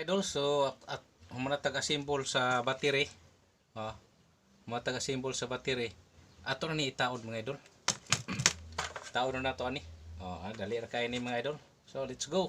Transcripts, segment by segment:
Idol, so at humana taga-symbol sa battery. Humana taga-symbol sa battery. Ato na ni itaod mga idol. Taod na nato ani. Dali ra kay ni mga idol. So let's go.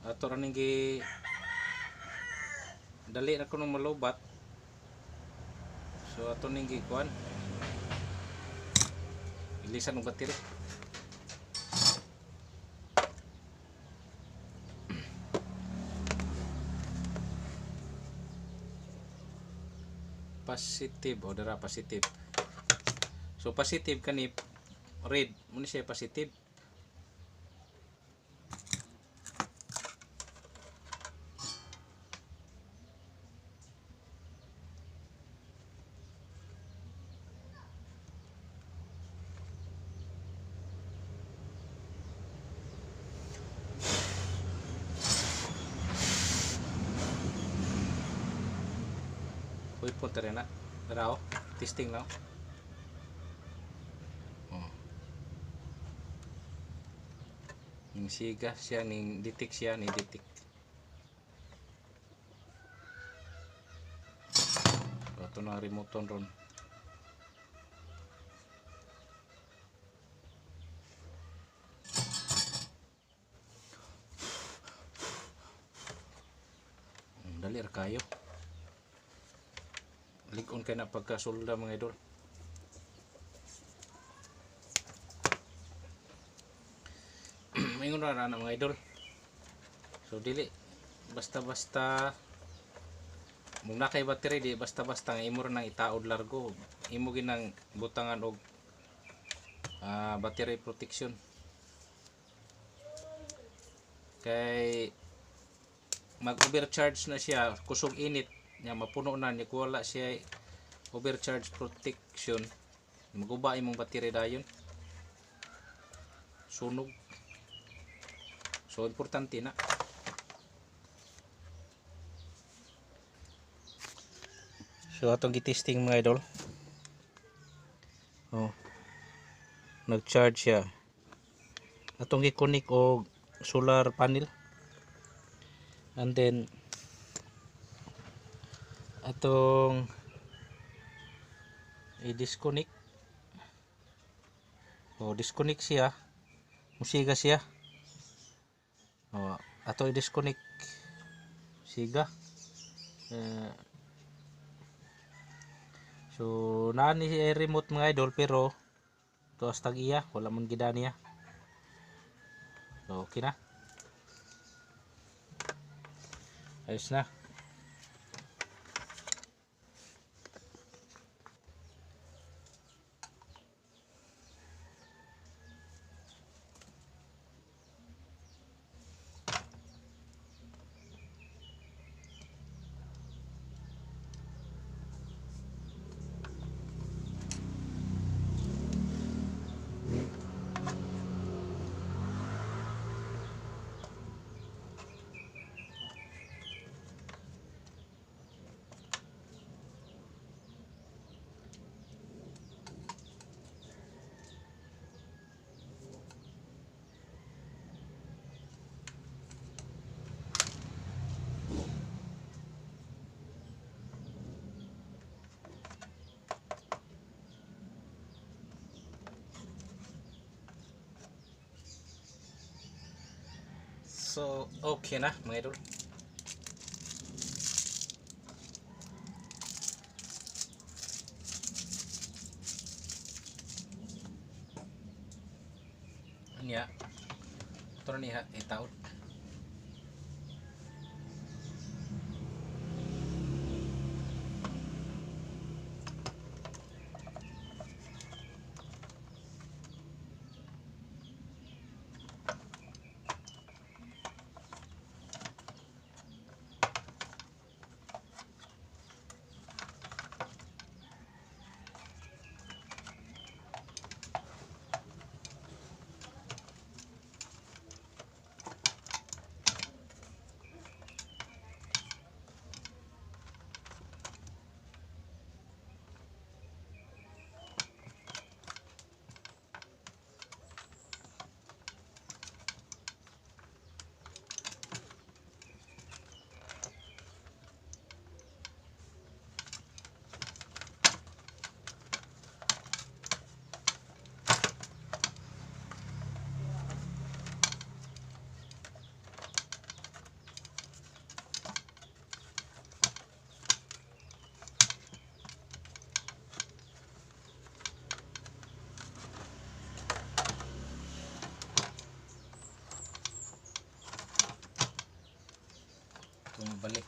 Ato ra ning gi dali na kuno malubat. So ato ning gi kuan. Ilisan ang battery. Positive o dara positive. So positive kani red, muna siya positive. Uy, punta rin na. Dara testing lang. Ning siga siya, ning detect siya, ning detect. Ito na remote on ron. Dali ra kayo. Likon kay na pagkasulda mga idol. Mayroon na mga idol. So dili basta-basta muna kay battery di basta-basta nga imo nang itaod largo. Imo ginang butangan og battery protection. Kay mag-overcharge na siya, kusog init nya mapuno na ni wala siya overcharge protection. Maguba imong battery dayon. Sunog. So importante na. So atong gitesting mga idol. Nag-charge siya. Atong gi-connect og solar panel. And then atong i-disconnect. Disconnect siya. Musiga siya. Ato i-disconnect siga. So nani remote mga idol pero tuas tag iya wala man gid niya. So okay na. Ayos na. So okay na mga idol. Anya ito na niya itaod. bumabalik.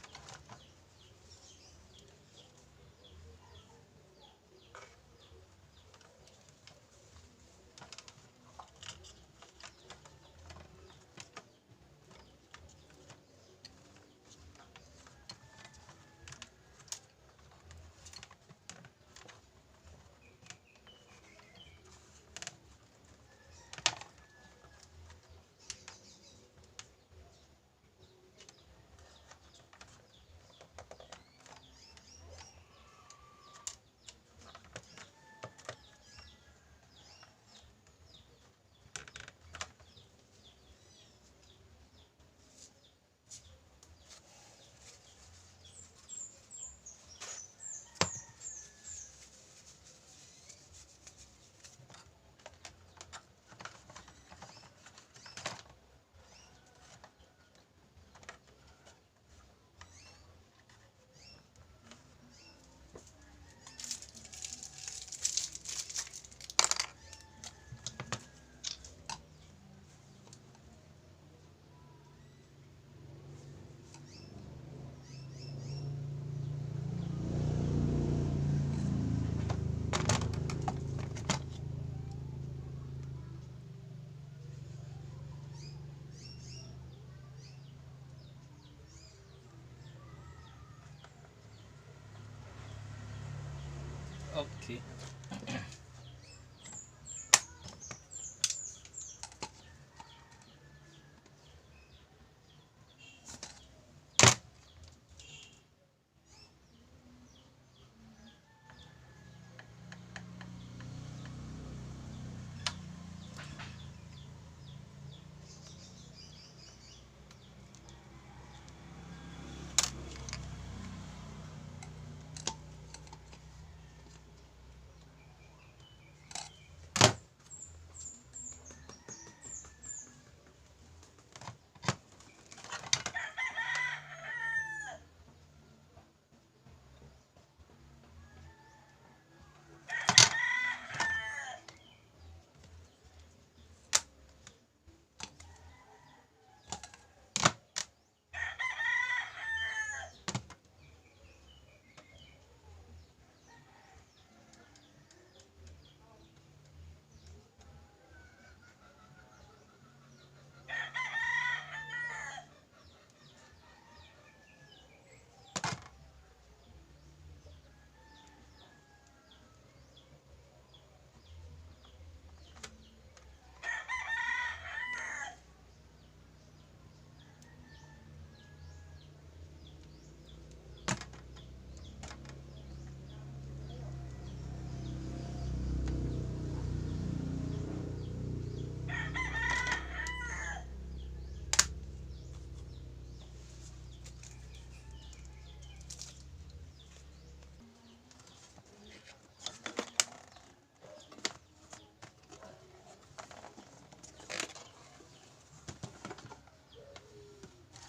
Okay.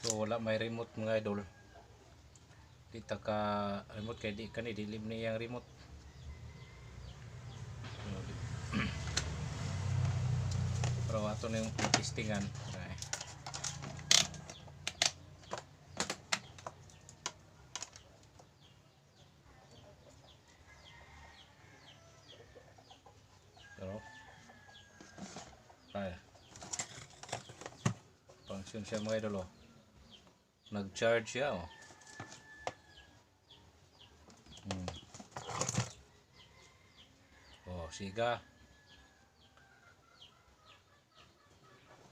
So wala may remote mga idol. Di ta ka remote kay di kani dilim ni yang remote. Pero ato na yung testingan. Ay. Pero ay. Function siya mga idol oh. Nag-charge siya oh. Oh, siga.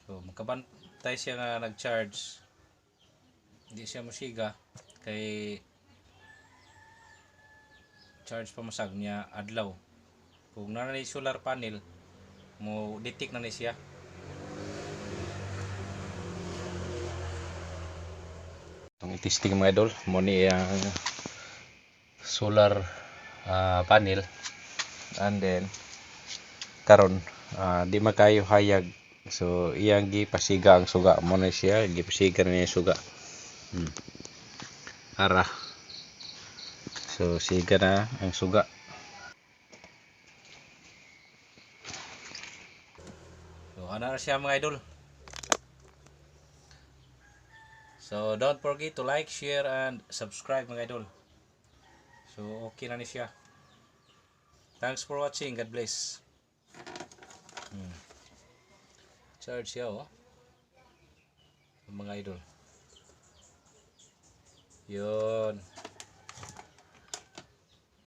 So, makabantay siya nga nag-charge. Hindi siya musiga kay charge pa masag niya adlaw. Kung na solar panel, mo detect na ni siya. Itong testing mga idol, mo ni ang solar panel, and then karon di makayo hayag, so iyang gipasiga ang suga mo na siya, gipasiga na niya suga. Ara, so siga na ang suga. So ana na siya mga idol. So don't forget to like, share, and subscribe mga idol. So okay na ni siya. Thanks for watching. God bless. Charge siya oh. Mga idol. Yun.